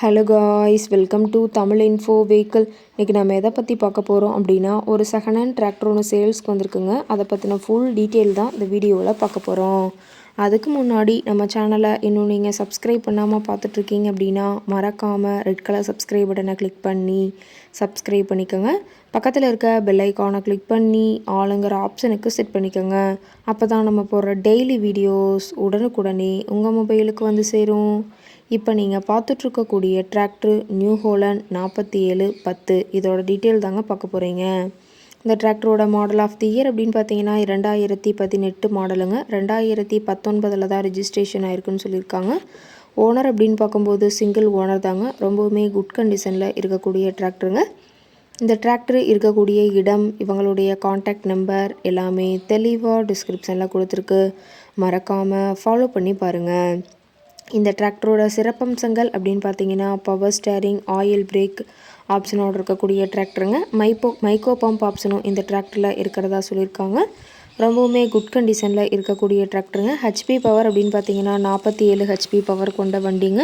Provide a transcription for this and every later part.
Hello guys, welcome to Tamil info vehicle. இன்றைக்கி நம்ம எதை பற்றி பார்க்க போகிறோம் அப்படின்னா, ஒரு செகண்ட் ஹேண்ட் டிராக்டர் ஒன்று சேல்ஸ்க்கு வந்திருக்குங்க. அதை பற்றின ஃபுல் டீட்டெயில் தான் இந்த வீடியோவில் பார்க்க போகிறோம். அதுக்கு முன்னாடி நம்ம சேனலை இன்னும் நீங்கள் சப்ஸ்கிரைப் பண்ணாமல் பார்த்துட்ருக்கீங்க அப்படின்னா, மறக்காமல் ரெட் கலர் சப்ஸ்கிரைப் பட்டனை கிளிக் பண்ணி சப்ஸ்கிரைப் பண்ணிக்கோங்க. பக்கத்தில் இருக்க பெல் ஐக்கானை கிளிக் பண்ணி ஆளுங்கிற ஆப்ஷனுக்கு செட் பண்ணிக்கோங்க. அப்போ தான் நம்ம போடுற டெய்லி வீடியோஸ் உடனுக்குடனே உங்கள் மொபைலுக்கு வந்து சேரும். இப்போ நீங்கள் பார்த்துட்ருக்கக்கூடிய டிராக்டர் நியூ ஹோலண்ட் 4710. இதோட டீட்டெயில் தாங்க பார்க்க போகிறீங்க. இந்த டிராக்டரோட மாடல் ஆஃப் தி இயர் அப்படின்னு பார்த்தீங்கன்னா 2018 மாடலுங்க. 2019 தான் ரிஜிஸ்ட்ரேஷன் ஆயிருக்குன்னு சொல்லியிருக்காங்க. ஓனர் அப்படின்னு பார்க்கும்போது சிங்கிள் ஓனர் தாங்க. ரொம்பவுமே குட் கண்டிஷனில் இருக்கக்கூடிய டிராக்டருங்க. இந்த டிராக்டர் இருக்கக்கூடிய இடம், இவங்களுடைய காண்டாக்ட் நம்பர் எல்லாமே தெளிவாக டிஸ்கிரிப்ஷனில் கொடுத்துருக்கு. மறக்காமல் ஃபாலோ பண்ணி பாருங்கள். இந்த டிராக்டரோட சிறப்பம்சங்கள் அப்படின்னு பார்த்தீங்கன்னா, பவர் ஸ்டேரிங், ஆயில் பிரேக் ஆப்ஷனோடு இருக்கக்கூடிய டிராக்டருங்க. மைக்கோ பம்ப் ஆப்ஷனும் இந்த டிராக்டரில் இருக்கிறதா சொல்லியிருக்காங்க. ரொம்பவுமே குட் கண்டிஷனில் இருக்கக்கூடிய டிராக்டருங்க. ஹெச்பி பவர் அப்படின்னு பார்த்தீங்கன்னா 47 ஹெச்பி பவர் கொண்ட வண்டிங்க.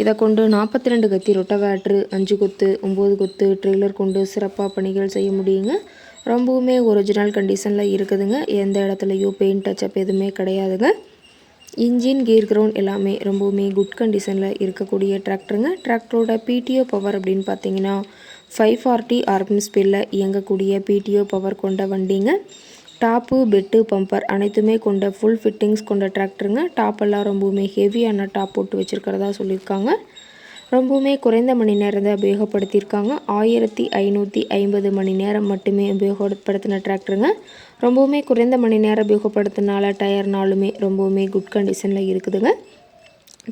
இதை கொண்டு 42 கத்தி ரொட்டவேட்ரு, 5 கொத்து, 9 கொத்து ட்ரெய்லர் கொண்டு சிறப்பாக பணிகள் செய்ய முடியுங்க. ரொம்பவுமே ஒரிஜினல் கண்டிஷனில் இருக்குதுங்க. எந்த இடத்துலையும் பெயிண்ட் டச்சப் எதுவுமே கிடையாதுங்க. இன்ஜின், கியர் கிரவுண்ட் எல்லாமே ரொம்பவுமே குட் கண்டிஷனில் இருக்கக்கூடிய டிராக்டருங்க. டிராக்டரோட பிடிஓ பவர் அப்படின்னு பார்த்தீங்கன்னா 540 ஆர்பிஎம் ஸ்பீடில் இயங்கக்கூடிய பிடிஓ பவர் கொண்ட வண்டிங்க. டாப்பு, பெட்டு, பம்பர் அனைத்துமே கொண்ட ஃபுல் ஃபிட்டிங்ஸ் கொண்ட டிராக்டருங்க. டாப்பெல்லாம் ரொம்பவுமே ஹெவியான டாப் போட்டு வச்சுருக்கிறதா சொல்லியிருக்காங்க. ரொம்பவுமே குறைந்த மணி நேரம் தான் உபயோகப்படுத்தியிருக்காங்க. 1550 மணி நேரம் மட்டுமே உபயோகப்படுத்தின டிராக்டருங்க. ரொம்பவுமே குறைந்த மணி நேரம் உபயோகப்படுத்தினால டயர்னாலுமே ரொம்பவுமே குட் கண்டிஷனில் இருக்குதுங்க.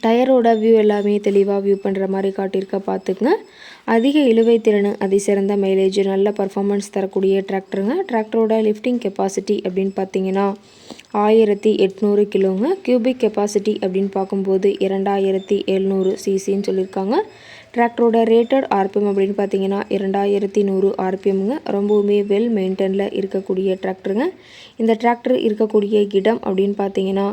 டயரோட வியூ எல்லாமே தெளிவாக வியூ பண்ணுற மாதிரி காட்டியிருக்க பார்த்துக்குங்க. அதிக இழுவை திறன், அதிசிறந்த மைலேஜ், நல்ல பர்ஃபார்மன்ஸ் தரக்கூடிய டிராக்டருங்க. டிராக்டரோட லிஃப்டிங் கெப்பாசிட்டி அப்படின்னு பார்த்தீங்கன்னா 1800 கிலோங்க. கியூபிக் கெப்பாசிட்டி அப்படின்னு பார்க்கும்போது 2700 சிசின்னு சொல்லியிருக்காங்க. டிராக்டரோட ரேட்டட் ஆர்பிஎம் அப்படின்னு பார்த்தீங்கன்னா 2100 ஆர்பிஎம்ங்க. ரொம்பவுமே வெல் மெயின்டெனில் இருக்கக்கூடிய டிராக்டருங்க. இந்த டிராக்டர் இருக்கக்கூடிய இடம் அப்படின்னு பார்த்தீங்கன்னா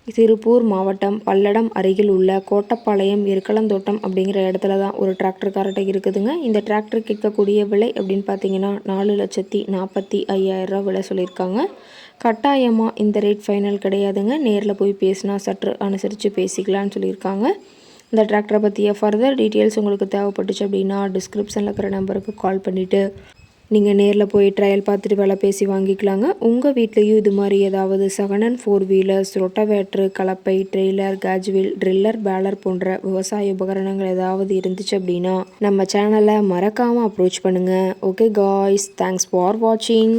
திருப்பூர் மாவட்டம் பல்லடம் அருகில் உள்ள கோட்டப்பாளையம் எருக்களந்தோட்டம் அப்படிங்கிற இடத்துல தான் ஒரு டிராக்டர் கரெக்டாக இருக்குதுங்க. இந்த டிராக்டர் கேட்கக்கூடிய விலை அப்படின்னு பார்த்தீங்கன்னா 4,45,000 விலை சொல்லியிருக்காங்க. கட்டாயமாக இந்த ரேட் ஃபைனல் கிடையாதுங்க. நேரில் போய் பேசினா சற்று அனுசரித்து பேசிக்கலான்னு சொல்லியிருக்காங்க. இந்த டிராக்டரை பற்றிய ஃபர்தர் டீட்டெயில்ஸ் உங்களுக்கு தேவைப்பட்டுச்சு அப்படின்னா டிஸ்கிரிப்ஷனில் இருக்கிற நம்பருக்கு கால் பண்ணிவிட்டு நீங்கள் நேரில் போய் ட்ரையல் பார்த்துட்டு விலை பேசி வாங்கிக்கலாங்க. உங்கள் வீட்லேயும் இது மாதிரி ஏதாவது செகண்ட் ஹேண்ட் 4 வீலர்ஸ், ரொட்டவேட்ரு, கலப்பை, ட்ரெய்லர், கேஜ்வில், ட்ரில்லர், பேலர் போன்ற விவசாய உபகரணங்கள் ஏதாவது இருந்துச்சு அப்படின்னா நம்ம சேனலை மறக்காமல் அப்ரோச் பண்ணுங்கள். ஓகே காய்ஸ், தேங்க்ஸ் ஃபார் வாட்சிங்.